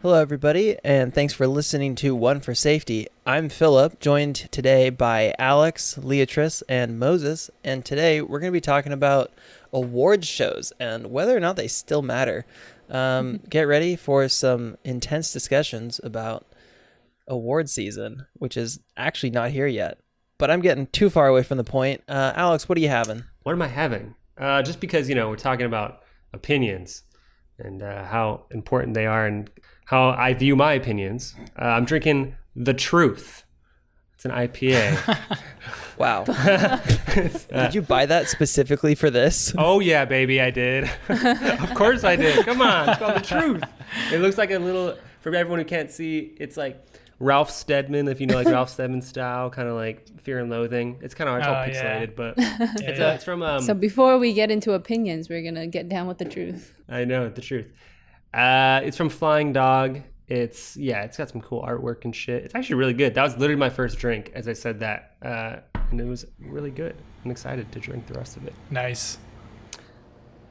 Hello, everybody, and thanks for listening to One for Safety. I'm Phillip, joined today by Alex, Leatrice, and Moses, and today we're going to be talking about awards shows and whether or not they still matter. Get ready for some intense discussions about award season, which is actually not here yet, but I'm getting too far away from the point. Alex, what are you having? What am I having? Just because, we're talking about opinions and how important they are and how I view my opinions. I'm drinking The Truth. It's an IPA. Wow. Did you buy that specifically for this? Oh, yeah, baby, I did. Of course I did. Come on, it's called The Truth. It looks like a little, for everyone who can't see, it's like Ralph Steadman, if you know, like Ralph Steadman style, kind of like Fear and Loathing. It's kind of hard, it's all pixelated, but it's from... So before we get into opinions, we're going to get down with the truth. I know, The Truth. It's from Flying Dog. It's got some cool artwork and shit. It's actually really good. That was literally my first drink as I said that. And it was really good. I'm excited to drink the rest of it. Nice.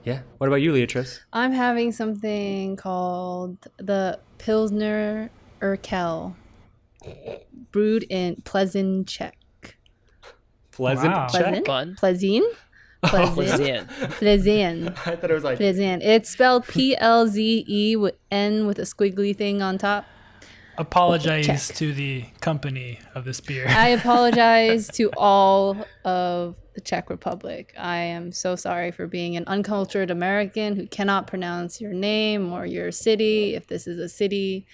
Yeah. What about you, Leatrice? I'm having something called the Pilsner Urquell, brewed in Plzeň, Czech. Pleasant? Wow. Check? Fun. Plzeň? Plzeň. Plzeň. I thought it was like... Plzeň. It's spelled Plze with N with a squiggly thing on top. Apologize Check. to the company of this beer. I apologize to all of the Czech Republic. I am so sorry for being an uncultured American who cannot pronounce your name or your city, if this is a city,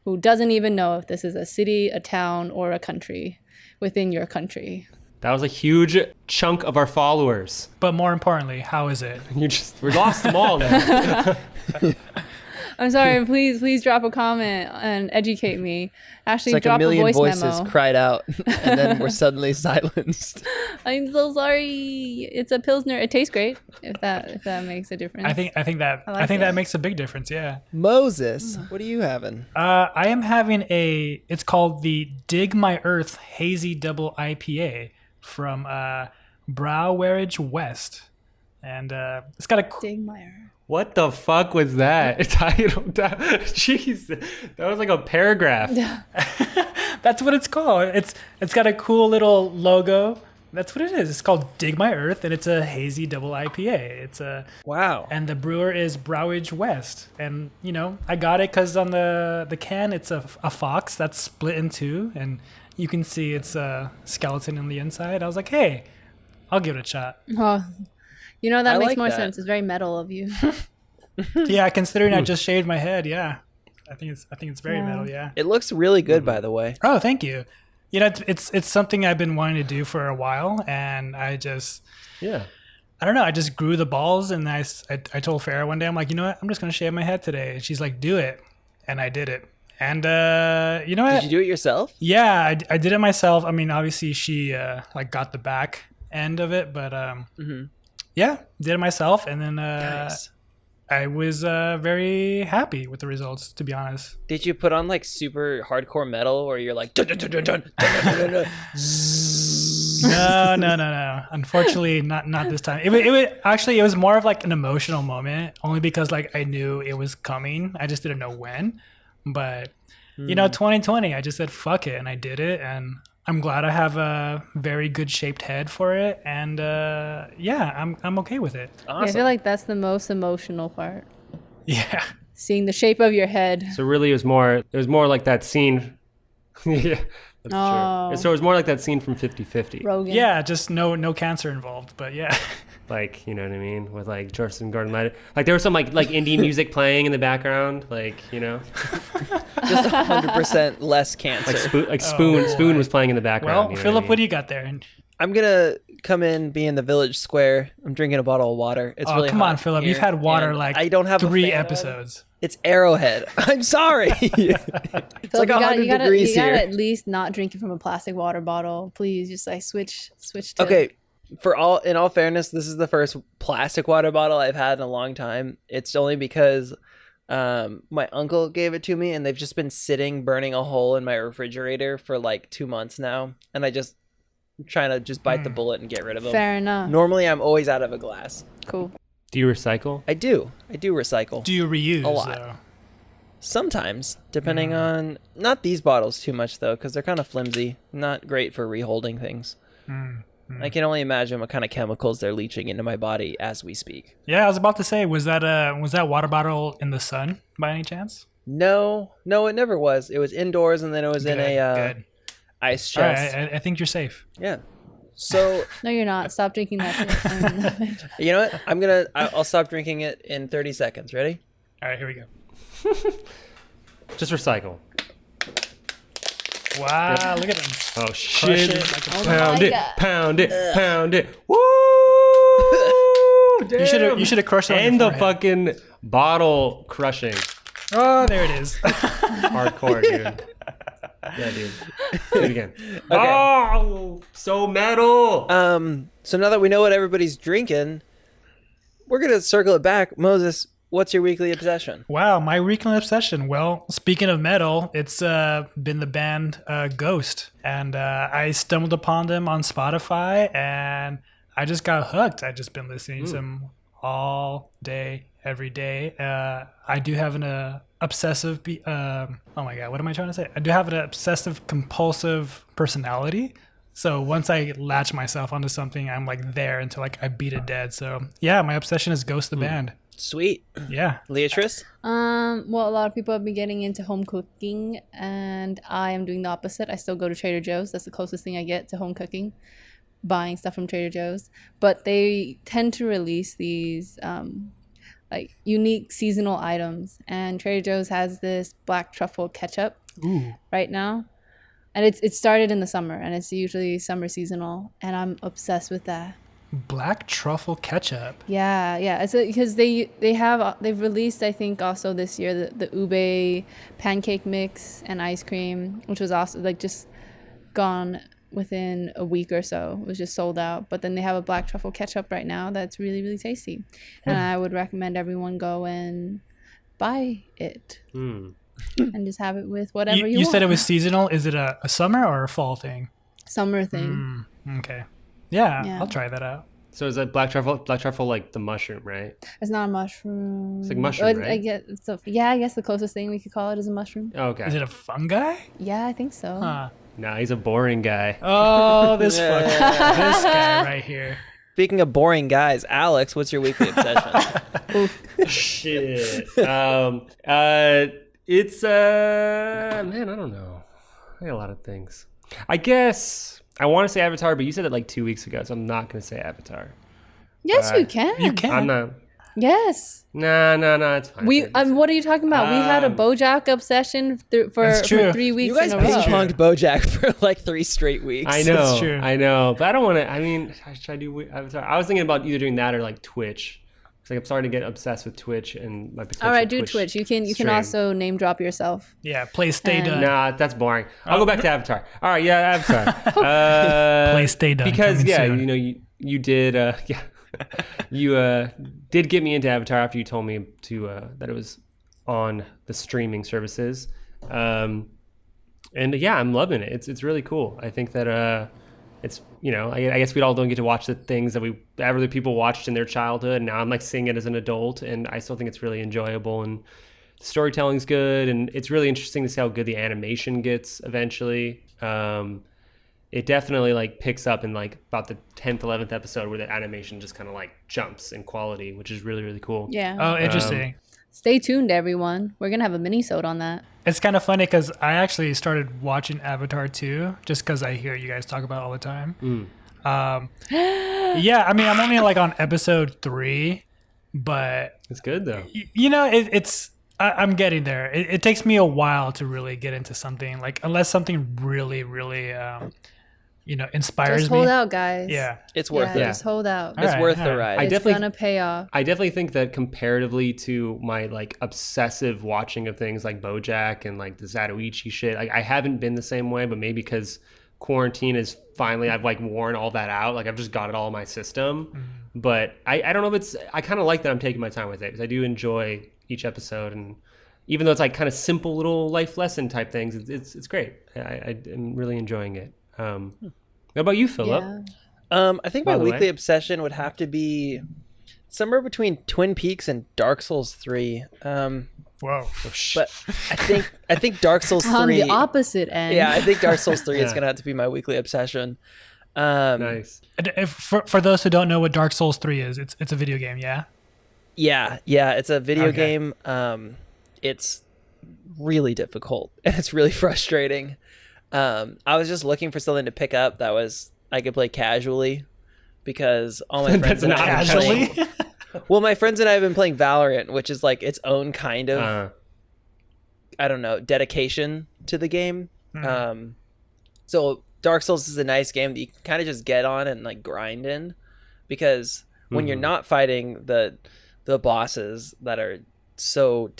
who doesn't even know if this is a city, a town, or a country within your country. That was a huge chunk of our followers. But more importantly, how is it? We lost them all now. I'm sorry. Please drop a comment and educate me. Actually, It's like drop a million voice voices memo. cried out, and then we're suddenly silenced. I'm so sorry. It's a Pilsner. It tastes great. If that makes a difference. I think that makes a big difference. Yeah. Moses, what are you having? I am having it's called the Dig My Earth Hazy Double IPA from Brouwerij West, and it's got a Dig my earth. What the fuck was that? Jeez, that was like a paragraph. That's what it's called. It's got a cool little logo. That's what it is. It's called Dig My Earth, and it's a hazy double IPA. It's a Wow. and the brewer is Brouwerij West, and I got it because on the can it's a fox that's split in two, and you can see it's a skeleton on the inside. I was like, hey, I'll give it a shot. Oh, that I makes like more that. sense. It's very metal of you. Yeah, considering I just shaved my head, yeah, I think it's very metal. Yeah. It looks really good, by the way. Oh, thank you. It's something I've been wanting to do for a while, and I just Yeah. I don't know. I just grew the balls, and I told Farrah one day, I'm like, you know what? I'm just gonna shave my head today, and she's like, do it, and I did it. And you know what? Did you do it yourself? Yeah, I did it myself. I mean, obviously she got the back end of it, but yeah, did it myself, and then Nice. I was very happy with the results, to be honest. Did you put on like super hardcore metal where you're like dun, dun, dun, dun, dun, dun, dun, dun, dun. No. Unfortunately, not this time. It was more of like an emotional moment, only because like I knew it was coming. I just didn't know when. But 2020, I just said fuck it, and I did it, and I'm glad I have a very good shaped head for it, and I'm okay with it. Yeah, I Awesome. feel like that's the most emotional part. Yeah. Seeing the shape of your head. So really, it was more like that scene. Yeah, that's Oh. true. So it was more like that scene from 50/50. Rogan. Yeah, just no cancer involved, but yeah. Like, you know what I mean? With like Justin Gordon-Levitt. Like there was some like indie music playing in the background, like, Just 100% less cancer. like Spoon boy. was playing in the background. Well, Phillip, what do you got there? I'm gonna come in, be in the village square. I'm drinking a bottle of water. It's really come hot on, Phillip. here, You've had water and like I don't have a 3 fan. episodes. It's Arrowhead. I'm sorry. It's like 100 degrees you gotta here. at least not drink it from a plastic water bottle. Please, just like switch to. Okay, in all fairness, this is the first plastic water bottle I've had in a long time. It's only because my uncle gave it to me, and they've just been sitting burning a hole in my refrigerator for like 2 months now, and I'm trying to just bite the bullet and get rid of them. Fair enough. Normally, I'm always out of a glass. Cool. Do you recycle? I do recycle. Do you reuse? A lot. Though? Sometimes, depending on not these bottles too much though, because they're kind of flimsy, not great for reholding things. I can only imagine what kind of chemicals they're leaching into my body as we speak. Yeah, I was about to say, was that water bottle in the sun by any chance? No, it never was. It was indoors, and then it was in a good. ice All chest. right, I think you're safe. Yeah. So No, you're not. Stop drinking that. you know what? I'll stop drinking it in 30 seconds. Ready? All right, here we go. Just recycle. Wow, look at him. Oh shit! it like a Pound my it, God. pound it, pound it. Woo! Damn. You should have crushed it on And your the forehead. fucking bottle crushing. Oh, there it is. Hardcore, dude. Yeah, dude. Do it again. Oh, so metal. So now that we know what everybody's drinking, we're gonna circle it back. Moses, what's your weekly obsession? Wow, my weekly obsession. Well, speaking of metal, it's been the band Ghost, and I stumbled upon them on Spotify, and I just got hooked. I just been listening to them all day, every day. I do have an obsessive. Oh my god, what am I trying to say? I do have an obsessive compulsive personality. So once I latch myself onto something, I'm like there until like I beat it dead. So yeah, my obsession is Ghost the band. Sweet. Yeah. Leatrice? Well, a lot of people have been getting into home cooking, and I am doing the opposite. I still go to Trader Joe's. That's the closest thing I get to home cooking, buying stuff from Trader Joe's. But they tend to release these like unique seasonal items, and Trader Joe's has this black truffle ketchup right now. And it started in the summer, and it's usually summer seasonal, and I'm obsessed with that. Black truffle ketchup. Yeah. It's because they've released, I think, also this year the ube pancake mix and ice cream, which was also like just gone within a week or so. It was just sold out. But then they have a black truffle ketchup right now that's really, really tasty, and I would recommend everyone go and buy it and just have it with whatever you You want. said it was seasonal. Is it a summer or a fall thing? Summer thing. Okay. Yeah, Yeah. I'll try that out. So is that black truffle like the mushroom, right? It's not a mushroom. It's like mushroom, right? I guess the closest thing we could call it is a mushroom. Oh, okay. Is it a fungi? Yeah, I think so. Huh. Nah, he's a boring guy. Oh, this this guy right here. Speaking of boring guys, Alex, what's your weekly obsession? Shit. It's man, I don't know. I got a lot of things. I guess I want to say Avatar, but you said it like 2 weeks ago, so I'm not gonna say Avatar. Yes, you can. You can. I'm not. Yes. No, it's fine. What are you talking about? We had a BoJack obsession for That's true. 3 weeks You guys in a row. ping-ponged BoJack for like 3 straight weeks. I know, That's true. I know, but I don't want to. I mean, should I do Avatar? I was thinking about either doing that or like Twitch. It's like I'm starting to get obsessed with Twitch and my potential. All right, do Twitch. You can stream. also name drop yourself. Yeah, play stay And- done. Nah, that's boring. I'll go back to Avatar. All right, yeah, Avatar. Play stay done. Because coming yeah, soon. you know, you did yeah, you did get me into Avatar after you told me to that it was on the streaming services, and yeah, I'm loving it. It's really cool. I think that it's, you know, I guess we all don't get to watch the things that other people watched in their childhood, and now I'm like seeing it as an adult, and I still think it's really enjoyable, and the storytelling's good, and it's really interesting to see how good the animation gets eventually. It definitely like picks up in like about the 10th, 11th episode where the animation just kind of like jumps in quality, which is really, really cool. Yeah. Oh, interesting. Stay tuned, everyone. We're gonna have a mini-sode on that. It's kind of funny because I actually started watching Avatar 2 just because I hear you guys talk about it all the time. Yeah, I mean, I'm only like on episode 3, but It's good though. you know, I'm getting there. It takes me a while to really get into something, like unless something really, really, inspires Just me. hold out, guys. Yeah. It's worth Yeah, it. just hold out. It's Alright, worth the alright. ride. I It's definitely- gonna pay off. I definitely think that comparatively to my like obsessive watching of things like BoJack and like the Zatoichi shit, like I haven't been the same way, but maybe because quarantine is finally, I've like worn all that out. Like I've just got it all in my system. But I don't know if I kind of like that I'm taking my time with it because I do enjoy each episode, and even though it's like kind of simple little life lesson type things, it's great. I'm really enjoying it. What about you, Philip? Yeah. I think By my the way. weekly obsession would have to be somewhere between Twin Peaks and Dark Souls 3. Whoa. But I think Dark Souls On 3. the opposite end. Yeah, I think Dark Souls 3 is Yeah. gonna have to be my weekly obsession. Nice. For those who don't know what Dark Souls 3 is, it's a video game, yeah? Yeah, it's a video Okay. game. It's really difficult and it's really frustrating. I was just looking for something to pick up that was I could play casually because all my friends That's and I not have been Casually? playing, well, my friends and I have been playing Valorant, which is like its own kind of I don't know, dedication to the game. So Dark Souls is a nice game that you can kind of just get on and like grind in, because when you're not fighting the bosses that are so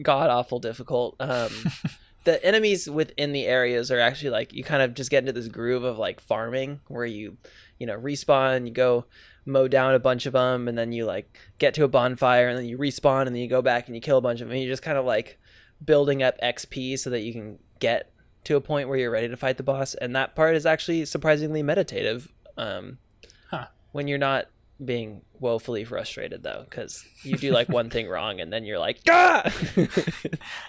god awful difficult, the enemies within the areas are actually like you kind of just get into this groove of like farming where you respawn, you go mow down a bunch of them, and then you like get to a bonfire, and then you respawn, and then you go back and you kill a bunch of them, and you're just kind of like building up XP so that you can get to a point where you're ready to fight the boss. And that part is actually surprisingly meditative, when you're not being woefully frustrated, though, because you do like one thing wrong and then you're like, ah!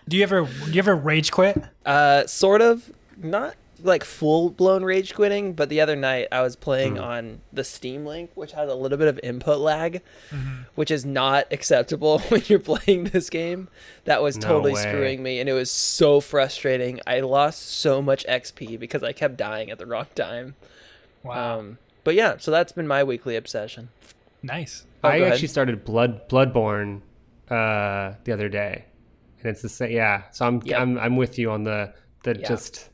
Do you ever rage quit? Sort of, not like full blown rage quitting, but the other night I was playing on the Steam Link, which has a little bit of input lag, which is not acceptable when you're playing this game. That was No totally way. screwing me, and it was so frustrating. I lost so much XP because I kept dying at the wrong time. Wow. But yeah, so that's been my weekly obsession. Nice. Oh, I go actually ahead. started Bloodborne the other day, and it's the same. Yeah, so Yep. I'm with you on the Yeah. just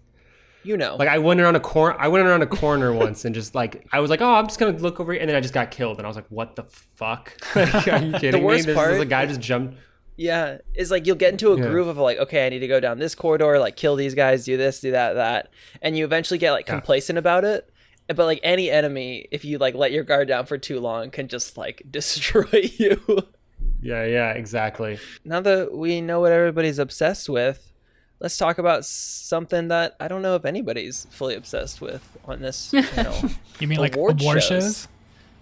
Like like I went around a corner. I went around a corner once and just like I was like, oh, I'm just gonna look over here, and then I just got killed, and I was like, what the fuck? Like, are you kidding worst me? part- This guy just jumped. yeah, it's like you'll get into a Yeah. groove of like, okay, I need to go down this corridor, like kill these guys, do this, do that, and you eventually get like complacent about it. But like any enemy, if you like let your guard down for too long, can just like destroy you. Yeah, exactly. Now that we know what everybody's obsessed with, let's talk about something that I don't know if anybody's fully obsessed with on this channel. You mean like Award award shows. shows?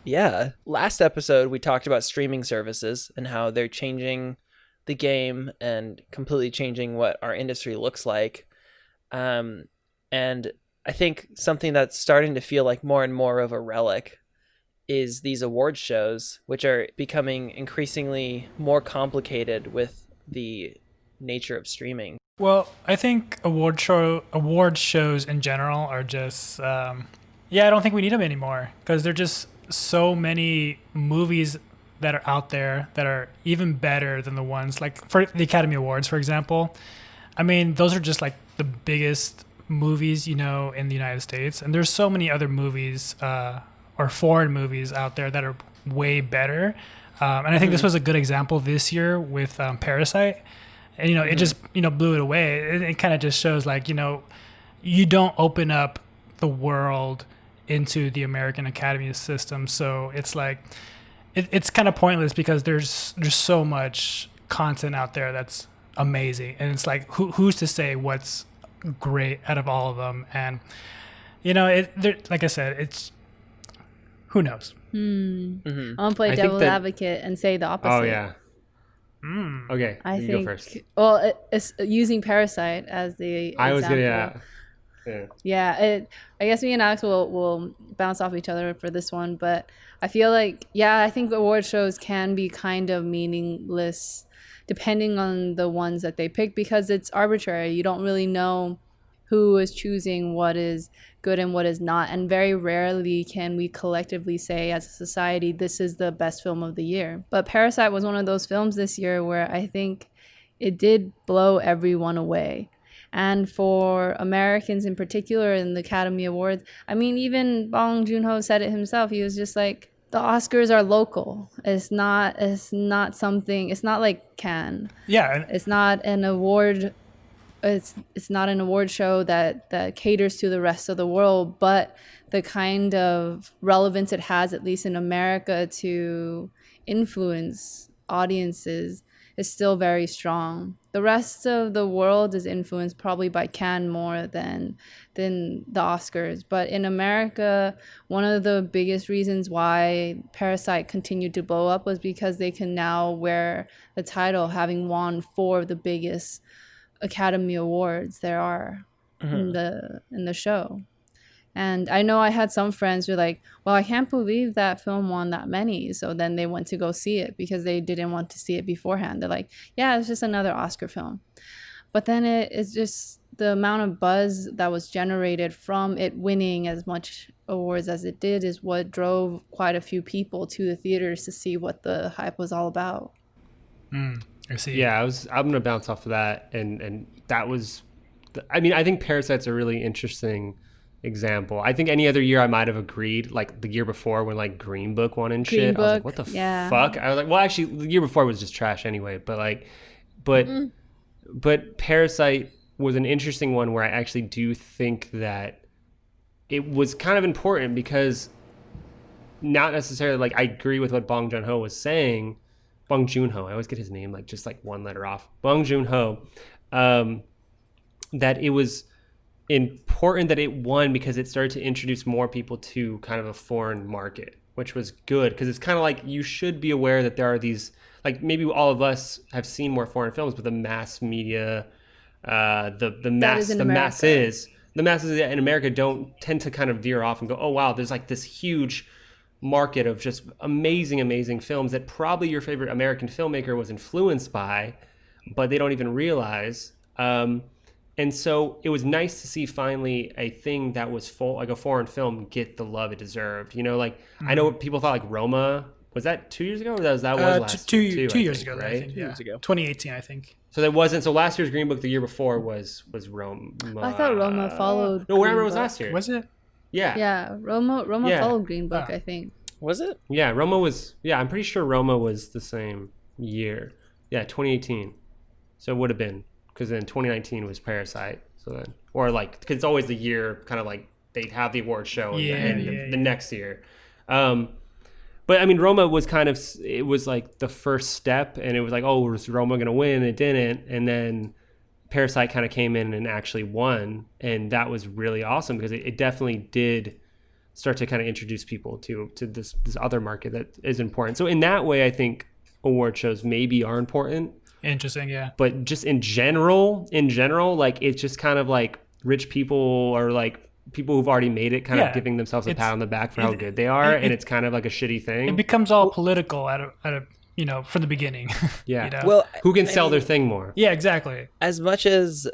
Yeah. Last episode, we talked about streaming services and how they're changing the game and completely changing what our industry looks like. And I think something that's starting to feel like more and more of a relic is these award shows, which are becoming increasingly more complicated with the nature of streaming. Well, I think award shows in general are just I don't think we need them anymore, because there are just so many movies that are out there that are even better than the ones like for the Academy Awards, for example. I mean, those are just like the biggest movies, in the United States, and there's so many other movies or foreign movies out there that are way better. And I think this was a good example this year with Parasite. And, it just, blew it away. It kind of just shows like, you don't open up the world into the American Academy system. So it's like, it's kind of pointless because there's so much content out there that's amazing. And it's like, who's to say what's great out of all of them? And, like I said, it's, who knows? I'm gonna play I think devil's that- advocate and say the opposite. Oh yeah. Okay, I you think. go first. Well, it's using Parasite as the I was example. gonna yeah. Yeah, I guess me and Alex will bounce off each other for this one, but I feel like, I think award shows can be kind of meaningless depending on the ones that they pick, because it's arbitrary. You don't really know who is choosing what is good and what is not, and very rarely can we collectively say as a society, this is the best film of the year. But Parasite was one of those films this year where I think it did blow everyone away. And for Americans in particular in the Academy Awards, I mean, even Bong Joon-ho said it himself. He was just like, the Oscars are local. It's not something, it's not like Cannes. Yeah. It's not an award, it's not an award show that caters to the rest of the world, but the kind of relevance it has, at least in America, to influence audiences is still very strong. The rest of the world is influenced probably by Cannes more than the Oscars. But in America, one of the biggest reasons why Parasite continued to blow up was because they can now wear the title, having won 4 of the biggest Academy Awards there are in the show. And I know I had some friends who were like, well, I can't believe that film won that many. So then they went to go see it because they didn't want to see it beforehand. They're like, yeah, it's just another Oscar film. But then it's just the amount of buzz that was generated from it winning as much awards as it did is what drove quite a few people to the theaters to see what the hype was all about. I see. Yeah, I'm gonna bounce off of that, and that was, I mean, I think Parasite's a really interesting example. I think any other year I might have agreed, like the year before when like Green Book won and Green shit. Book, I was like, what the fuck? I was like, well, actually, the year before was just trash anyway. But like, but Parasite was an interesting one where I actually do think that it was kind of important because not necessarily like I agree with what Bong Joon-ho was saying. Bong Joon-ho, I always get his name like just like one letter off. Bong Joon-ho, that it was important that it won because it started to introduce more people to kind of a foreign market, which was good because it's kind of like you should be aware that there are these, like maybe all of us have seen more foreign films, but the mass media, the masses in America don't tend to kind of veer off and go, oh wow, there's like this huge market of just amazing films that probably your favorite American filmmaker was influenced by, but they don't even realize. And so it was nice to see finally a thing that was full, like a foreign film, get the love it deserved. You know, like I know people thought like Roma, was that 2 years ago, or that was last year? 2 years ago, right? I think. 2 years ago, 2018, I think. So that wasn't. So last year's Green Book, the year before was Roma. I thought Roma followed. No, whatever was last year. Was it? Yeah. Yeah, Roma followed Green Book, I think. Was it? Yeah, Roma was. Yeah, I'm pretty sure Roma was the same year. Yeah, 2018. So it would have been, because then 2019 was Parasite. So then, or like, because it's always the year, kind of like they'd have the award show the next year. But I mean, Roma was kind of, it was like the first step, and it was like, oh, was Roma going to win? It didn't. And then Parasite kind of came in and actually won. And that was really awesome because it definitely did start to kind of introduce people to this other market that is important. So in that way, I think award shows maybe are important. Interesting, yeah. But just in general, like it's just kind of like rich people or like people who've already made it kind of giving themselves a pat on the back for how good they are, and it's kind of like a shitty thing. It becomes all political at a you know, from the beginning. Yeah. You know? Well, who can sell their thing more? Yeah, exactly. As much as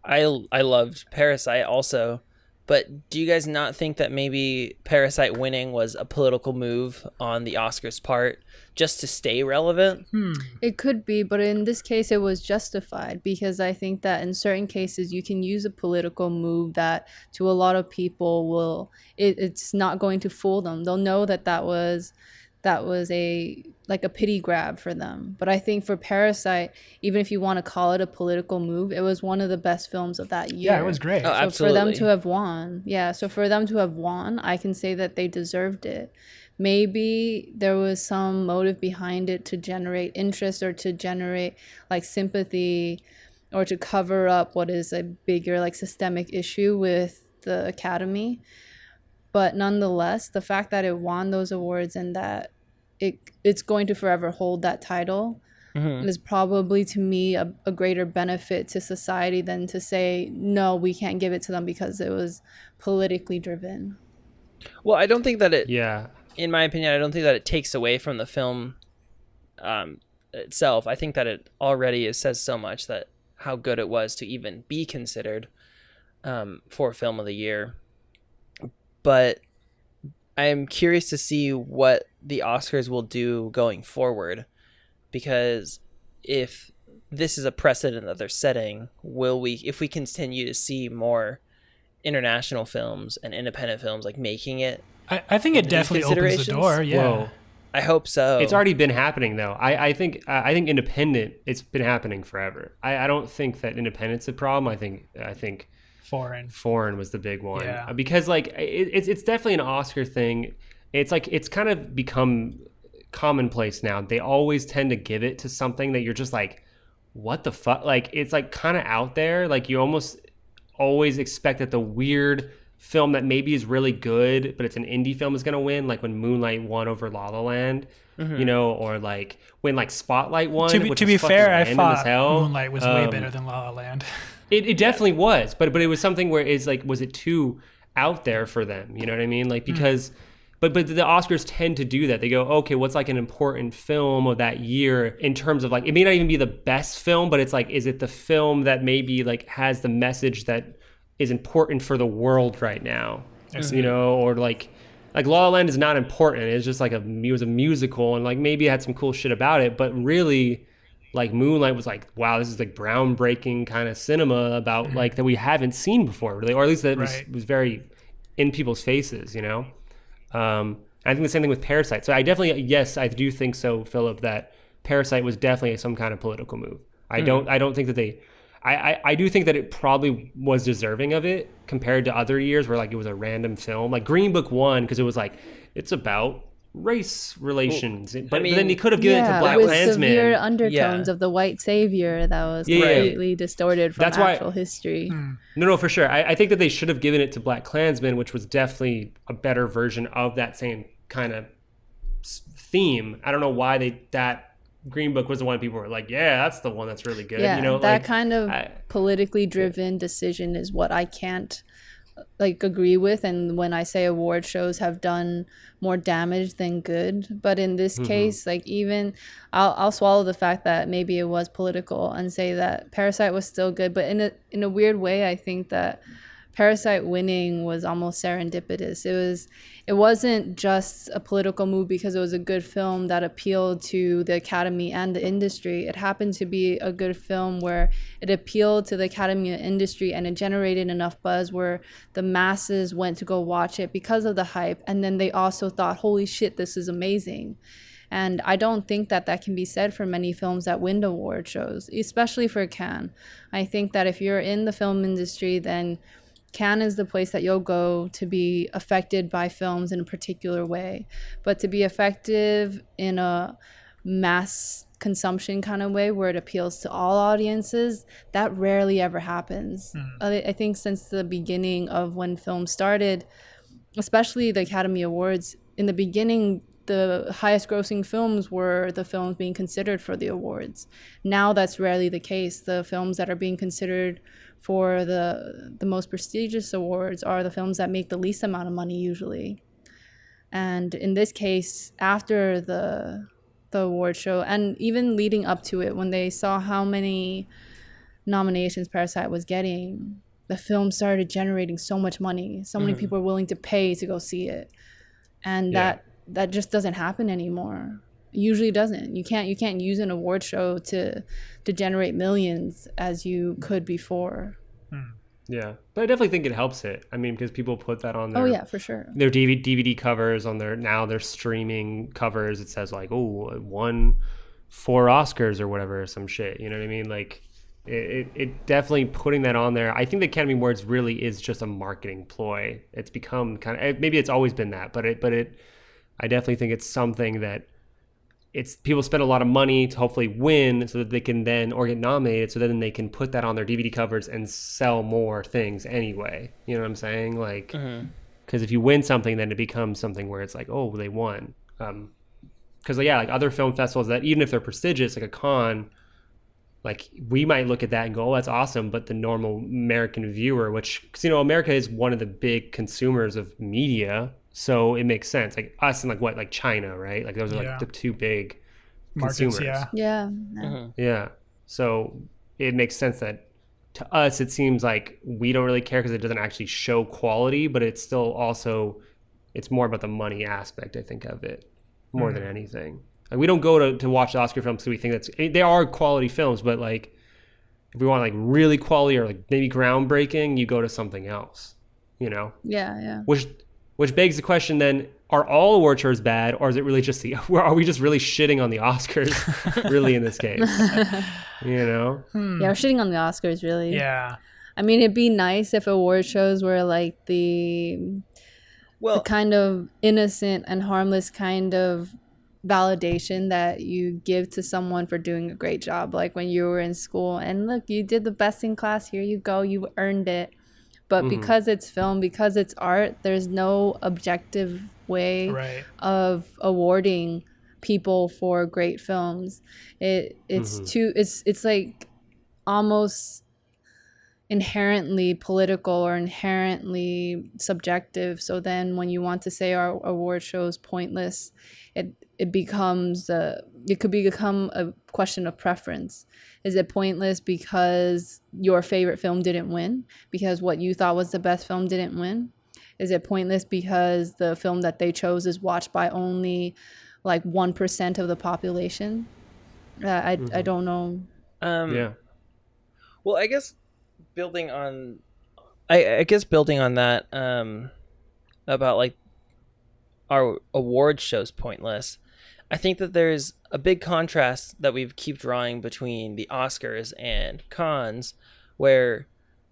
I loved Parasite also, but do you guys not think that maybe Parasite winning was a political move on the Oscars' part just to stay relevant? It could be, but in this case it was justified because I think that in certain cases you can use a political move that to a lot of people will it's not going to fool them. They'll know that was a like a pity grab for them. But I think for Parasite, even if you want to call it a political move, it was one of the best films of that year. Yeah, it was great. Oh, So absolutely. for them to have won, I can say that they deserved it. Maybe there was some motive behind it to generate interest or to generate like sympathy or to cover up what is a bigger like systemic issue with the Academy. But nonetheless, the fact that it won those awards and that it's going to forever hold that title is probably to me a greater benefit to society than to say, no, we can't give it to them because it was politically driven. Well, I don't think that it, Yeah. in my opinion, I don't think that it takes away from the film itself. I think that it already says so much that how good it was to even be considered for Film of the Year. But I'm curious to see what the Oscars will do going forward, because if this is a precedent that they're setting, if we continue to see more international films and independent films like making it, I think it definitely opens the door. Yeah. Whoa. I hope so. It's already been happening though. I think independent, it's been happening forever. I don't think that independent's a problem. I think foreign was the big one. Yeah. Because like it's definitely an Oscar thing. It's like it's kind of become commonplace now. They always tend to give it to something that you're just like, what the fuck? Like, it's like kind of out there. Like, you almost always expect that the weird film that maybe is really good, but it's an indie film, is going to win. Like when Moonlight won over La La Land, you know, or like when like Spotlight won. To be fair, I thought Moonlight was way better than La La Land. It definitely was, but it was something where it's like, was it too out there for them? You know what I mean? Like, because, but the Oscars tend to do that. They go, okay, what's like an important film of that year in terms of like, it may not even be the best film, but it's like, is it the film that maybe like has the message that is important for the world right now? You know, or like La La Land is not important. It's just like it was a musical, and like maybe it had some cool shit about it, but really, like Moonlight was like, wow, this is like groundbreaking kind of cinema about like that we haven't seen before, really, or at least that was very in people's faces, you know. I think the same thing with Parasite. So I definitely, yes, I do think so, Philip, that Parasite was definitely some kind of political move. I don't think that they. I do think that it probably was deserving of it compared to other years where like it was a random film. Like Green Book won because it was like, it's about race relations, but then he could have given it to Black with Klansman. severe undertones of the white savior that was completely distorted from actual history. No, for sure. I think that they should have given it to Black Klansman, which was definitely a better version of that same kind of theme. I don't know why that Green Book was the one people were like, yeah, that's the one that's really good. Yeah, you know, that kind of politically driven decision is what I can't like agree with. And when I say award shows have done more damage than good, but in this case, like even I'll swallow the fact that maybe it was political and say that Parasite was still good. But in a weird way, I think that Parasite winning was almost serendipitous. It wasn't just a political move because it was a good film that appealed to the Academy and the industry. It happened to be a good film where it appealed to the Academy and industry, and it generated enough buzz where the masses went to go watch it because of the hype. And then they also thought, holy shit, this is amazing. And I don't think that can be said for many films that win award shows, especially for Cannes. I think that if you're in the film industry, then Cannes is the place that you'll go to be affected by films in a particular way. But to be effective in a mass consumption kind of way where it appeals to all audiences, that rarely ever happens. I think since the beginning of when films started, especially the Academy Awards, in the beginning, the highest grossing films were the films being considered for the awards. Now that's rarely the case. The films that are being considered for the most prestigious awards are the films that make the least amount of money usually. And in this case, after the award show, and even leading up to it, when they saw how many nominations Parasite was getting, the film started generating so much money. So many people are willing to pay to go see it. And that just doesn't happen anymore. Usually doesn't. You can't use an award show to generate millions as you could before. Yeah, but I definitely think it helps it. I mean, because people put that on their for sure. Their DVD covers, on their streaming covers. It says like, oh, it won 4 Oscars or whatever, or some shit. You know what I mean? Like, it definitely putting that on there. I think the Academy Awards really is just a marketing ploy. It's become kind of, maybe it's always been that, but I definitely think it's something that people spend a lot of money to hopefully win so that they can then, or get nominated, so then they can put that on their DVD covers and sell more things anyway. You know what I'm saying? Like, because if you win something, then it becomes something where it's like, oh, they won. Because like other film festivals that even if they're prestigious, like a con, like we might look at that and go, oh, that's awesome. But the normal American viewer, because America is one of the big consumers of media. So it makes sense, like us and like China, right? Like those are like the 2 big consumers. Yeah. So it makes sense that to us, it seems like we don't really care because it doesn't actually show quality, but it's still also, it's more about the money aspect, I think, of it more than anything. Like we don't go to watch the Oscar films because we think they are quality films, but like if we want like really quality or like maybe groundbreaking, you go to something else, Yeah. Which begs the question then, are all award shows bad, or is it really just are we just really shitting on the Oscars really in this case? Yeah, we're shitting on the Oscars really. Yeah. I mean, it'd be nice if award shows were like the kind of innocent and harmless kind of validation that you give to someone for doing a great job. Like when you were in school and look, you did the best in class. Here you go. You earned it. But because it's film, because it's art, there's no objective way Right. of awarding people for great films. It's like almost inherently political or inherently subjective. So then when you want to say our award show is pointless, it becomes it could become a question of preference. Is it pointless because your favorite film didn't win, because what you thought was the best film didn't win? Is it pointless because the film that they chose is watched by only like 1% of the population? I don't know. Yeah. Well, I guess building on that about like our award shows pointless. I think that there's a big contrast that we keep drawing between the Oscars and Cannes, where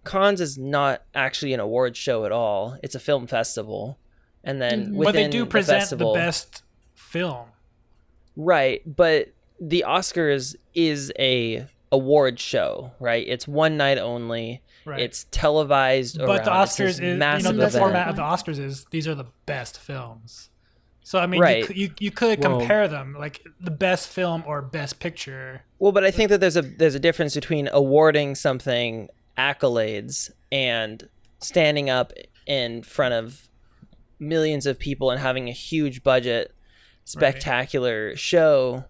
Cannes is not actually an award show at all. It's a film festival. And then within But they do present festival, the best film. right, but the Oscars is a award show, right? It's one night only. Right. It's televised But around. the It's this Oscars is, massive the event. format of the Oscars is these are the best films. So I mean, Right. you could Well- compare them, like the best film or best picture. Well, but I think that there's a difference between awarding something accolades and standing up in front of millions of people and having a huge budget, spectacular show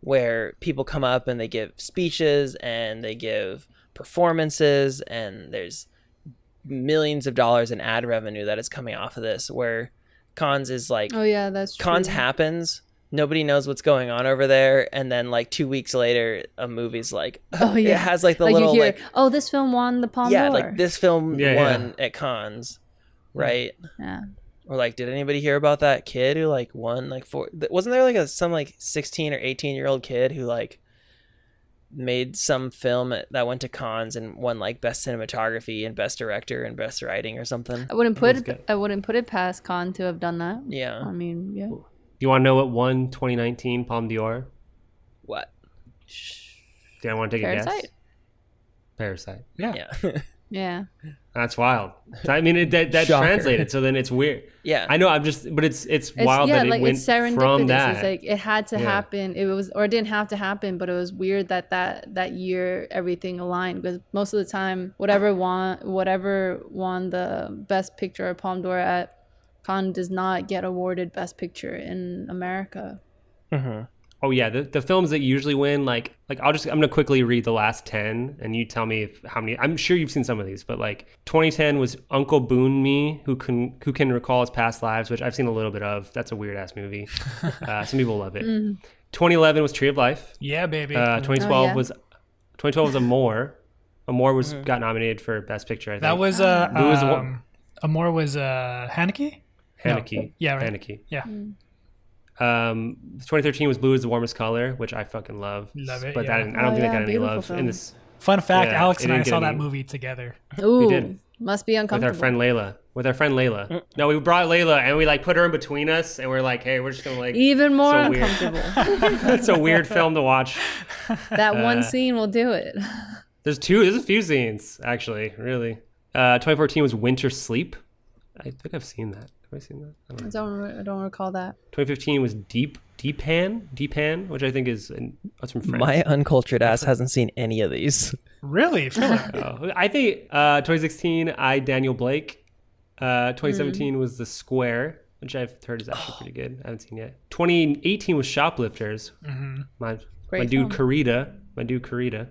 where people come up and they give speeches and they give performances and there's millions of dollars in ad revenue that is coming off of this, where Cannes is like, Oh yeah, that's true. Cannes happens, nobody knows what's going on over there, and then like 2 weeks later a movie's like, Oh yeah, it has like the like little you hear, like, oh, this film won the Palme yeah, d'Or. like this film Yeah, won at Cannes, right? Yeah. Or like, did anybody hear about that kid who like won like wasn't there like some like 16 or 18-year-old kid who like made some film that went to Cannes and won like best cinematography and best director and best writing or something? I wouldn't That's put good. I wouldn't put it past Khan to have done that. Yeah. I mean, yeah. You want to know what won 2019 Palme d'Or? What? Do I want to take a guess? Parasite. Parasite. Yeah. Yeah. That's wild. I mean, that Shocker. translated. So then it's weird. Yeah. I know. But it's wild yeah, that like it went it's serendipitous. from that. It's like it had to Yeah. happen. It was, or it didn't have to happen, but it was weird that year everything aligned, because most of the time whatever won the best picture or Palme d'Or at Cannes does not get awarded best picture in America. Mm-hmm. Oh yeah, the films that usually win, like I'm gonna quickly read the last 10, and you tell me how many. I'm sure you've seen some of these, but like 2010 was Uncle Boone Me, who can recall his past lives, which I've seen a little bit of. That's a weird ass movie. Some people love it. 2011 was Tree of Life. Yeah, baby. 2012 Oh, yeah. was Amore. Amore got nominated for Best Picture. I think that was Who was the one? Amore was Haneke. Haneke. No. Yeah, right. Haneke. Yeah. 2013 was Blue is the Warmest Color, which I fucking love. Love it, But yeah. I don't think that got any beautiful love film. in this. Fun fact: Yeah, Alex it and I didn't get saw that any- movie together. Ooh, did. must be With uncomfortable. our friend Layla. No, we brought Layla and we like put her in between us, and we're like, hey, we're just gonna like. Even more so weird. uncomfortable. It's a weird film to watch. That one scene will do it. There's a few scenes actually. Really. 2014 was Winter Sleep. I think I've seen that. Have I seen that? I don't know. I don't recall that. 2015 was Deepan, which I think is that's from France. My uncultured ass hasn't seen any of these. Really, Phillip? I think 2016 I Daniel Blake. 2017 was The Square, which I've heard is actually pretty good. I haven't seen yet. 2018 was Shoplifters. My Great dude film. Kurita.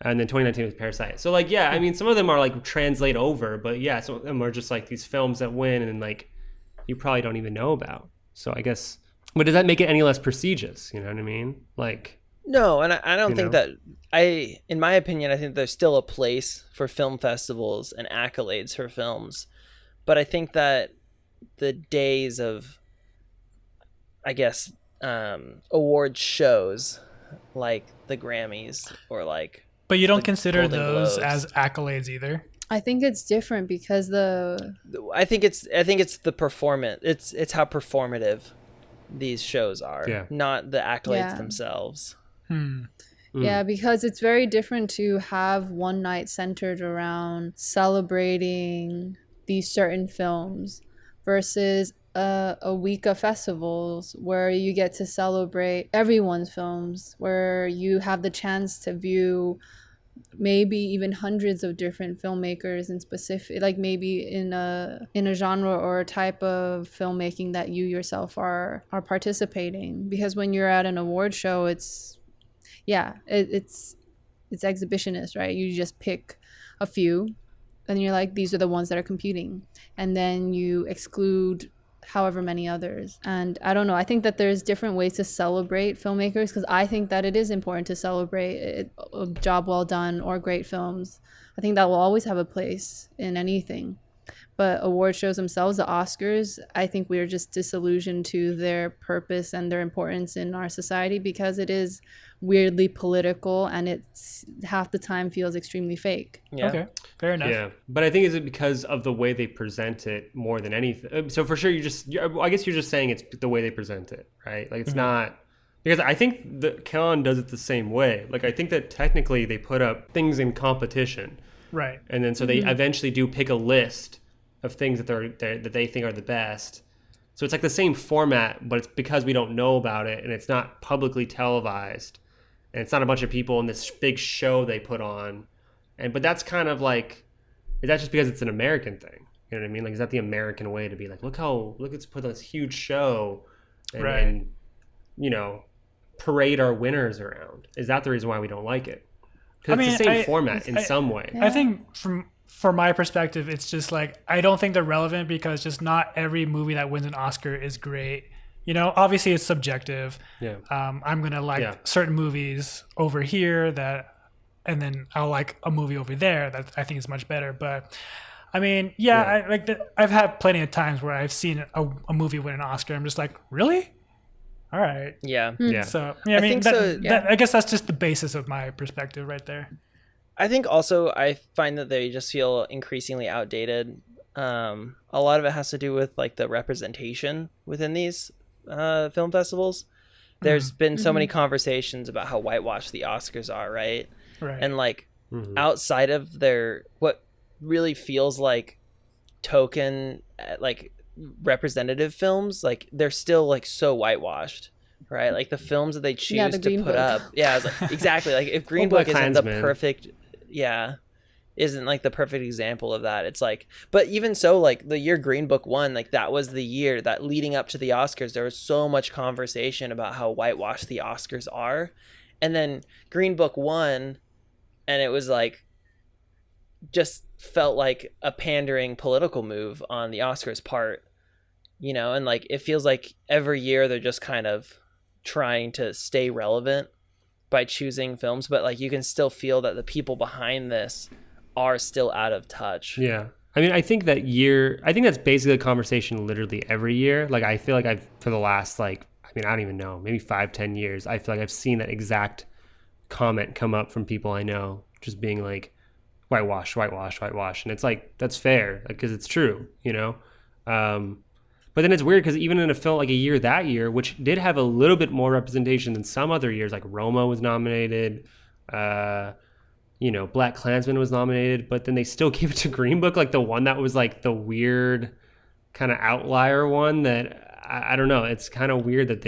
And then 2019 was Parasite. So like, yeah, I mean, some of them are like translate over, but yeah, some of them are just like these films that win and like you probably don't even know about. So I guess, but does that make it any less prestigious? You know what I mean? Like, No, and I don't You think know? that in my opinion, I think there's still a place for film festivals and accolades for films. But I think that the days of, I guess, award shows like the Grammys or like, But you don't The consider Golden those Globes. as accolades either. I think it's different because I think it's the performance. It's how performative these shows are, Yeah. not the accolades Yeah. themselves. Yeah, because it's very different to have one night centered around celebrating these certain films versus a week of festivals where you get to celebrate everyone's films, where you have the chance to view maybe even hundreds of different filmmakers in specific, like maybe in a genre or a type of filmmaking that you yourself are participating. Because when you're at an award show, it's exhibitionist, right? You just pick a few and you're like, these are the ones that are competing, and then you exclude however many others. And I don't know, I think that there's different ways to celebrate filmmakers, because I think that it is important to celebrate a job well done or great films. I think that will always have a place in anything. But award shows themselves, the Oscars, I think we're just disillusioned to their purpose and their importance in our society, because it is weirdly political and it's half the time feels extremely fake. Yeah. Okay, fair enough. Yeah, but I think is it because of the way they present it more than anything. So for sure, I guess you're just saying it's the way they present it, right? Like it's not, because I think that Cannes does it the same way. Like I think that technically they put up things in competition, Right. and then so they eventually do pick a list of things that they think are the best. So it's like the same format, but it's because we don't know about it and it's not publicly televised, and it's not a bunch of people in this big show they put on. But that's kind of like, is that just because it's an American thing? You know what I mean? Like, is that the American way to be like, let's put this huge show and, Right. and you know, parade our winners around? Is that the reason why we don't like it? Because it's the same format in some way. I think from my perspective, it's just like, I don't think they're relevant because just not every movie that wins an Oscar is great. You know, obviously it's subjective. Yeah. I'm going to like certain movies over here and then I'll like a movie over there that I think is much better. But I mean, I've had plenty of times where I've seen a movie win an Oscar. I'm just like, really? All right. Yeah. Yeah. So, yeah, I mean, think so, I guess that's just the basis of my perspective right there. I think also I find that they just feel increasingly outdated. A lot of it has to do with like the representation within these film festivals. There's been so many conversations about how whitewashed the Oscars are, right? Right. And like outside of their what really feels like token like representative films, like they're still like so whitewashed, right? Like the films that they choose the to Green put Book. up. Yeah, it's like, exactly. Like if Green Black Book isn't the Klansman. perfect, isn't like the perfect example of that. It's like, but even so, like the year Green Book won, like that was the year that leading up to the Oscars, there was so much conversation about how whitewashed the Oscars are. And then Green Book won, and it was like, just felt like a pandering political move on the Oscars part, you know, and like it feels like every year they're just kind of trying to stay relevant by choosing films, but like you can still feel that the people behind this are still out of touch. Yeah. I mean, I think that's basically a conversation literally every year. Like, I feel like for the last, like, I mean, I don't even know, maybe 5-10 years, I feel like I've seen that exact comment come up from people I know, just being like, whitewash. And it's like, that's fair, because it's true, you know? But then it's weird because even in a film like a year that year, which did have a little bit more representation than some other years, like Roma was nominated, you know, Black Klansman was nominated, but then they still gave it to Green Book, like the one that was like the weird kind of outlier one that I don't know. It's kind of weird that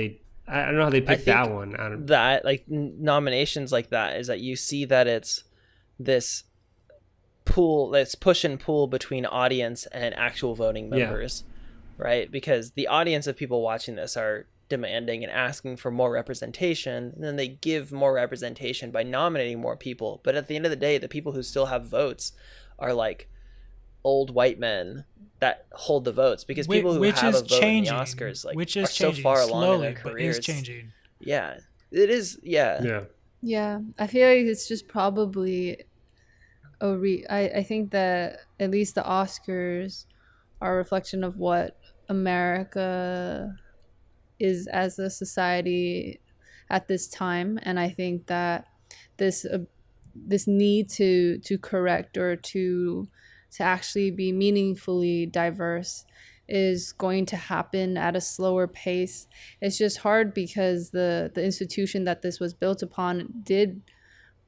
I don't know how they picked that one. That like nominations like that is that you see that it's this pool, that's push and pull between audience and actual voting members. Yeah. Right? Because the audience of people watching this are demanding and asking for more representation, and then they give more representation by nominating more people. But at the end of the day, the people who still have votes are like old white men that hold the votes, because people who have a vote in the Oscars like are so far along in their careers. But is changing. Yeah, it is. Yeah. Yeah, I feel like it's just probably I think that at least the Oscars are a reflection of what America is as a society at this time, and I think that this need to correct or to actually be meaningfully diverse is going to happen at a slower pace. It's just hard because the institution that this was built upon did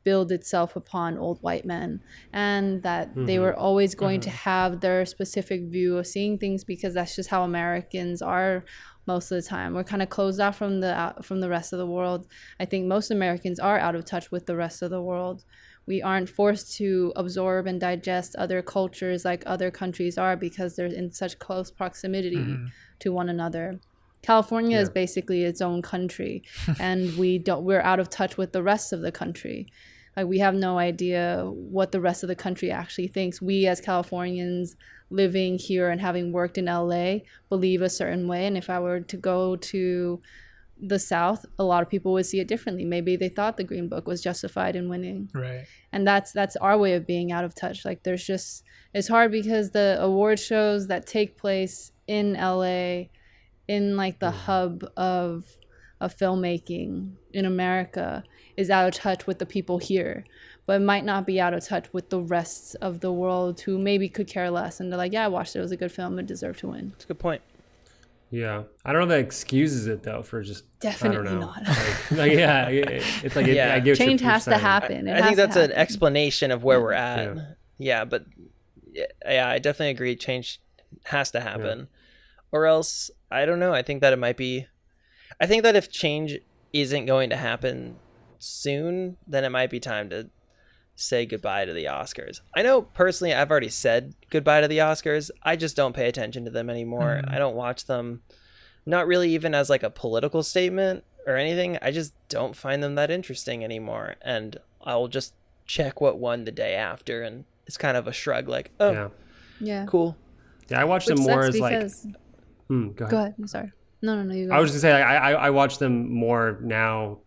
build itself upon old white men, and that they were always going to have their specific view of seeing things, because that's just how Americans are most of the time. We're kind of closed off from the rest of the world. I think most Americans are out of touch with the rest of the world. We aren't forced to absorb and digest other cultures like other countries are, because they're in such close proximity to one another. California is basically its own country, and we're out of touch with the rest of the country. Like, we have no idea what the rest of the country actually thinks. We as Californians living here and having worked in LA believe a certain way, and if I were to go to the South, a lot of people would see it differently. Maybe they thought the Green Book was justified in winning. Right. And that's our way of being out of touch. Like, it's hard because the award shows that take place in LA, in like the hub of filmmaking in America, is out of touch with the people here, but it might not be out of touch with the rest of the world who maybe could care less, and they're like, yeah, I watched it, it was a good film, it deserved to win. That's a good point. Yeah, I don't know if that excuses it though for just Definitely I don't know. not. It's like I get what Change you're has to saying. happen. I think that's an explanation of where we're at. Yeah. Yeah, but I definitely agree. Change has to happen, or else I don't know. I think that if change isn't going to happen soon, then it might be time to say goodbye to the Oscars. I know personally I've already said goodbye to the Oscars. I just don't pay attention to them anymore. I don't watch them, not really even as like a political statement or anything. I just don't find them that interesting anymore, and I'll just check what won the day after, and it's kind of a shrug, like, oh yeah, cool. Yeah, I watch them more as like go ahead. I'm sorry. No, you go. I was just gonna say I watch them more now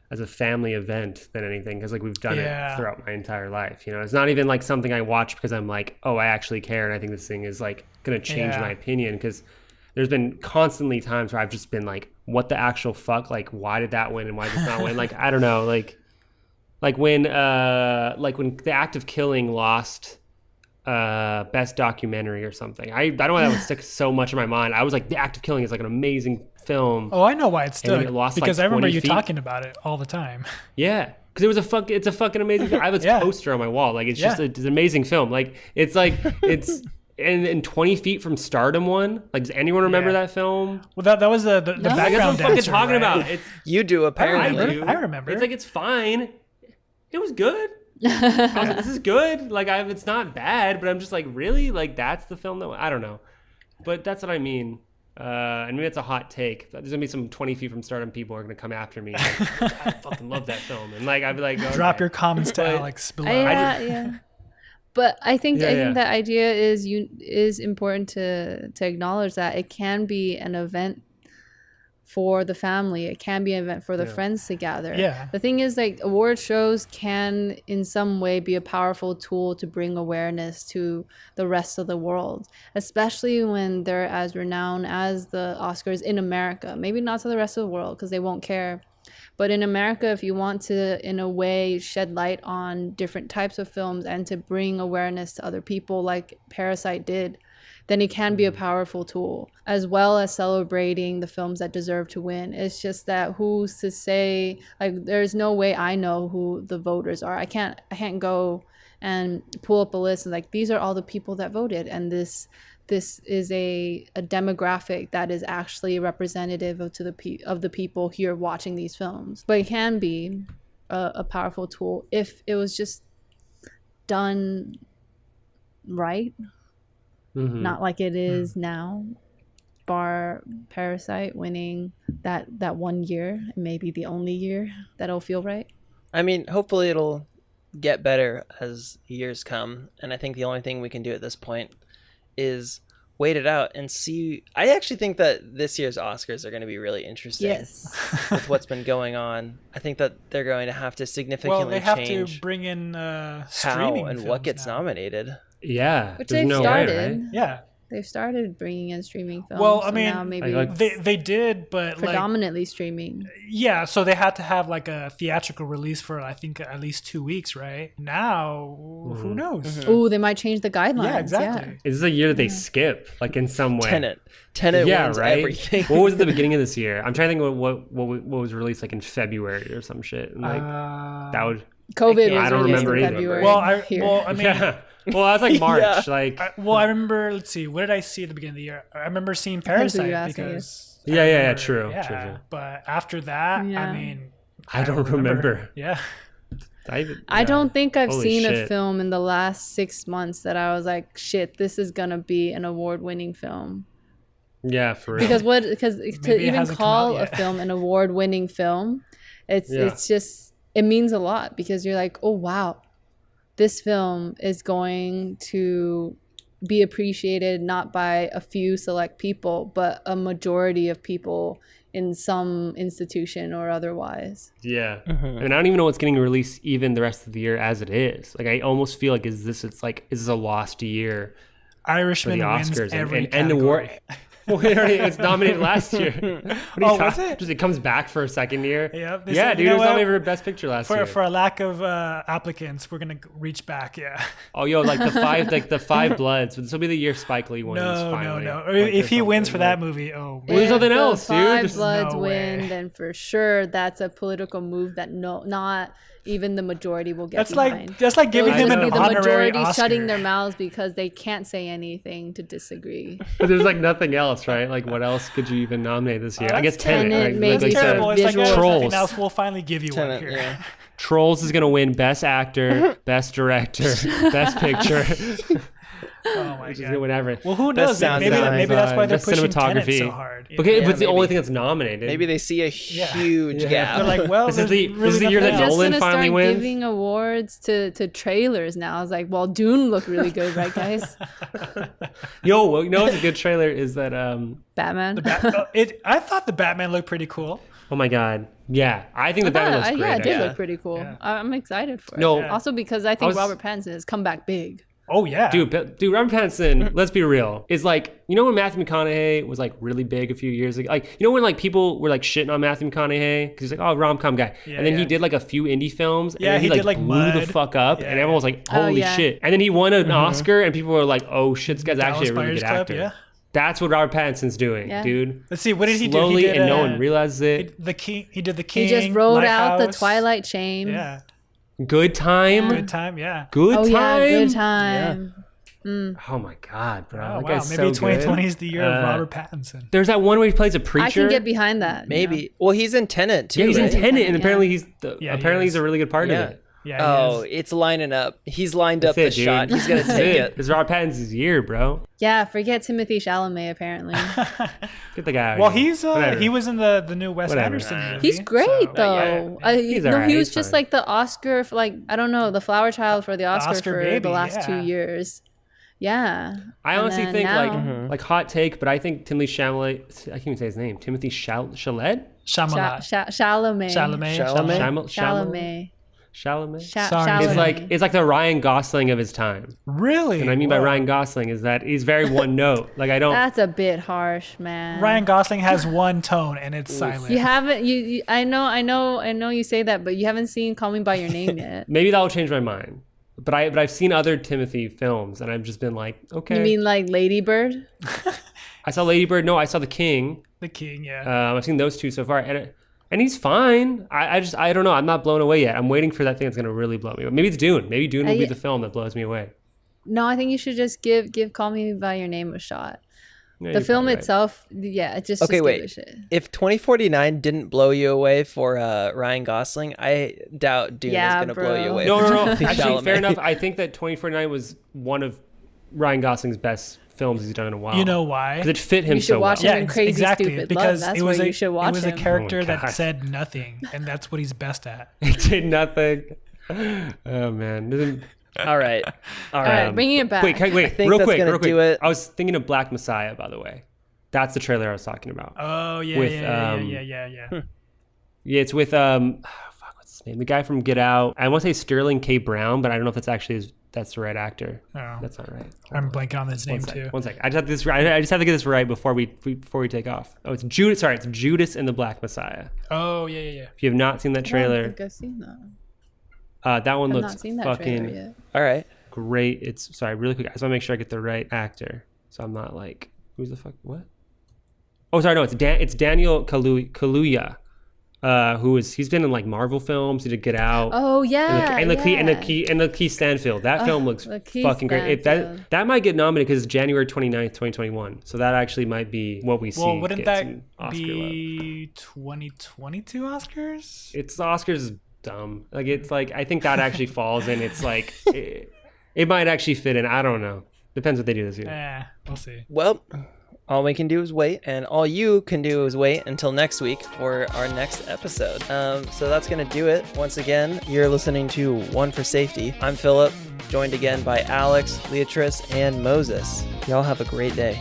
as a family event than anything, because like we've done it throughout my entire life. You know, it's not even like something I watch because I'm like, oh, I actually care and I think this thing is like gonna change my opinion, because there's been constantly times where I've just been like, what the actual fuck? Like, why did that win and why did this not win? Like, I don't know. Like when The Act of Killing lost best documentary or something. I don't know why that would stick so much in my mind. I was like, The Act of Killing is like an amazing film. Oh, I know why it stood. It lost, because like, I remember 20 you feet. talking about it all the time. Yeah, because it's a fucking amazing film. I have its poster on my wall. Like, it's just it's an amazing film. Like, it's and 20 Feet from Stardom one. Like, does anyone remember that film? Well, that was the background That's what I'm fucking dancer, talking right? about. You do, apparently. I do. I remember. It's like, it's fine. It was good. I was like, this is good. Like, it's not bad, but I'm just like, really? Like, that's the film that I don't know. But that's what I mean. And maybe it's a hot take. There's gonna be some 20 Feet from Stardom people who are gonna come after me. Like, I fucking love that film, and like I'd be like, okay. Drop your comments to Alex below. Yeah. But I think that idea is important to acknowledge, that it can be an event for the family. It can be an event for the friends to gather. Yeah. The thing is, like, award shows can in some way be a powerful tool to bring awareness to the rest of the world, especially when they're as renowned as the Oscars in America. Maybe not to the rest of the world because they won't care. But in America, if you want to, in a way, shed light on different types of films and to bring awareness to other people like Parasite did, then it can be a powerful tool, as well as celebrating the films that deserve to win. It's just that who's to say, like, there's no way I know who the voters are. I can't go and pull up a list and like, these are all the people that voted, and this is a demographic that is actually representative of the people here watching these films. But it can be a powerful tool if it was just done right. Not like it is now, bar Parasite winning that 1 year, maybe the only year that'll feel right. I mean, hopefully it'll get better as years come, and I think the only thing we can do at this point is wait it out and see. I actually think that this year's Oscars are going to be really interesting. Yes. With what's been going on. I think that they're going to have to significantly change to bring in how streaming and what films gets now. nominated. Yeah, Which there's they've no started. way, right? Yeah. They've started bringing in streaming films. Well, I so mean, now maybe they did, but like, predominantly streaming. yeah, so they had to have like a theatrical release for I think at least 2 weeks, right? Now, who knows? Oh, they might change the guidelines. Yeah, exactly. Is this a year that they skip, like in some way? Tenet Yeah, wins right. everything. What was at the beginning of this year? I'm trying to think of what was released like in February or some shit. And, like that would. COVID was I don't released remember in either. February. I mean, Yeah. Well, that's like March. Yeah. Like. I remember. Let's see. What did I see at the beginning of the year? I remember seeing Parasite because. Yeah. True. But after that, Yeah. I mean, I don't remember. Yeah. I don't think I've Holy seen a shit. film in the last 6 months that I was like, shit, this is gonna be an award-winning film. Yeah, for real. Because to Maybe it even hasn't come call out a yet. film an award-winning film, it's just, it means a lot because you're like, oh wow, this film is going to be appreciated not by a few select people, but a majority of people in some institution or otherwise. Yeah. And I don't even know what's getting released even the rest of the year as it is. Like I almost feel like is this a lost year for the Irishman wins Oscars every and the war. category. Well, it was nominated last year. What are you Was talking- it? Just it comes back for a second year. Yeah, they Yeah, said, dude, you it know was what? nominated for Best Picture last year. For a lack of applicants, we're gonna reach back. Yeah. Oh, yo, like the five Bloods. This will be the year Spike Lee wins. No. finally. Or Like, if he or wins for something. that movie, oh Well, there's man. nothing If else, the dude. Five There's Bloods no win, way. then for sure that's a political move that not even the majority will get That's behind. like giving It'll him just an be the honorary majority Oscar. shutting their mouths because they can't say anything to disagree. But there's like nothing else, right? Like what else could you even nominate this year? I guess That's Tenet. Tenet, Like, maybe like It's I said, terrible. It's like visual- there's nothing Trolls. else. We'll finally give you one Tenet, here. yeah. Trolls is gonna win Best Actor, Best Director, Best Picture. Oh my Which is god. gonna win everything. Well, who Best knows? sound Maybe design. that's why they're Best pushing Tenet cinematography. so hard. Okay, Yeah, but it's the only maybe. thing that's nominated. Maybe they see a huge gap. They're like, well, This is there's the really year that nothing They're else. just Nolan gonna finally start wins? giving awards to trailers now. I was like, well, Dune looked really good, right, guys? Yo, well, you know what's a good trailer is that Batman. I thought the Batman looked pretty cool. oh my god. Yeah. I think the Batman looks great. Yeah, it did actually. look pretty cool. Yeah. I'm excited for No. it. Yeah. Also because I think was- Robert Pattinson has come back big. Oh yeah, Dude, Robert Pattinson, let's be real, is like, you know when Matthew McConaughey was like really big a few years ago? Like, you know when like people were like shitting on Matthew McConaughey? Because he's like, oh, rom-com guy. Yeah, and then he yeah. did like a few indie films. Yeah, and then he like did, like, blew the Mud. fuck up. Yeah, and everyone was like, holy yeah. shit. And then he won an Oscar and people were like, oh shit, this guy's actually a really Buyers good Club, actor. yeah. That's what Robert Pattinson's doing, Yeah. dude. Let's see, what did he do? Slowly, He did, and no one realizes it. The King. He did the King. He just wrote out the Lighthouse. Twilight Chain. Yeah, Good time. good time. Yeah. Good Oh time. yeah, good time. Oh my god, bro. Oh, that wow, guy's maybe so 2020 good. is the year of Robert Pattinson. There's that one where he plays a preacher. I can get behind that. Maybe. Well, he's in Tenet too. Yeah, he's in right? Tenet, and Yeah. apparently he apparently he's is. a really good part Yeah. of it. Yeah. Oh, it's lining up. He's lined up That's the it, dude. shot. He's gonna That's take it. it. It's Robert Pattinson's year, bro. Yeah, forget Timothy Chalamet apparently. Get the guy out Well, of here. he's Whatever. he was in the new Wes Whatever. Anderson movie. He's great so- though. He's no, alright, he was he's just fine. like the Oscar for like I don't know, the flower child for the Oscar, Oscar for baby, the last 2 yeah. years. Yeah. I And honestly then think now- like hot take, but I think Timothy Chalamet. I can't even say his name. Timothy Chalamet. Chalamet. Chalamet. Chalamet. Chalamet? Chalamet. Chalamet. Sorry. Chalamet. It's like the Ryan Gosling of his time. Really? And I mean by Whoa. Ryan Gosling is that he's very one note. Like I don't. That's a bit harsh, man. Ryan Gosling has one tone and it's silent. You haven't I know you say that, but you haven't seen Call Me by Your Name yet. Maybe that'll change my mind. But I've seen other Timothy films and I've just been like, okay. You mean like Lady Bird? I saw Lady Bird. No, I saw The King. The King, yeah. I've seen those two so far, and he's fine. I don't know. I'm not blown away yet. I'm waiting for that thing that's gonna really blow me away. Maybe it's Dune. Maybe Dune will be the film that blows me away. No, I think you should just give Call Me by Your Name a shot. Yeah, The you're film probably right. itself, yeah, it just Okay, just wait. give a shit. If 2049 didn't blow you away for Ryan Gosling, I doubt Dune Yeah, is gonna blow you bro. away. No. for Actually, Chalamet. fair enough. I think that 2049 was one of Ryan Gosling's best films he's done in a while. You know why? Because it fit him You should so watch well. it. in Crazy Stupid Love, Because that's it was where a you should watch it was a him. character Oh my that God. said nothing, and that's what he's best at. It did nothing. Oh man. All right. All right, bringing it back. Wait, wait, think real that's quick, gonna real quick. do it. I was thinking of Black Messiah, by the way. That's the trailer I was talking about. Oh yeah, With, yeah. Yeah, it's with fuck, what's his name? The guy from Get Out. I want to say Sterling K. Brown, but I don't know if that's actually his that's the right actor. Oh, That's not right. I'm blanking on his name too. One sec. I just have to get this right before we take off. Oh, it's Judas. Sorry, it's Judas and the Black Messiah. Oh yeah. If you have not seen that I don't trailer, think I've seen that. that one I've looks not seen that trailer fucking yet. All right. great. It's sorry, really quick. I just want to make sure I get the right actor, so I'm not like, who's the fuck? What? Oh, sorry, no, it's Daniel Kaluuya. He's been in like Marvel films. He did Get Out. Oh yeah, and the Key Stanfield. That film looks fucking great. That might get nominated because it's January 29th, 2021. So that actually might be what we see. Well, wouldn't get that some Oscar be 2022 Oscars? It's the Oscars is dumb. Like it's like I think that actually falls in. It's like it might actually fit in. I don't know. Depends what they do this year. Yeah, we'll see. Well, all we can do is wait, and all you can do is wait until next week for our next episode. So that's going to do it. Once again, you're listening to One for Safety. I'm Phillip, joined again by Alex, Leatrice, and Moses. Y'all have a great day.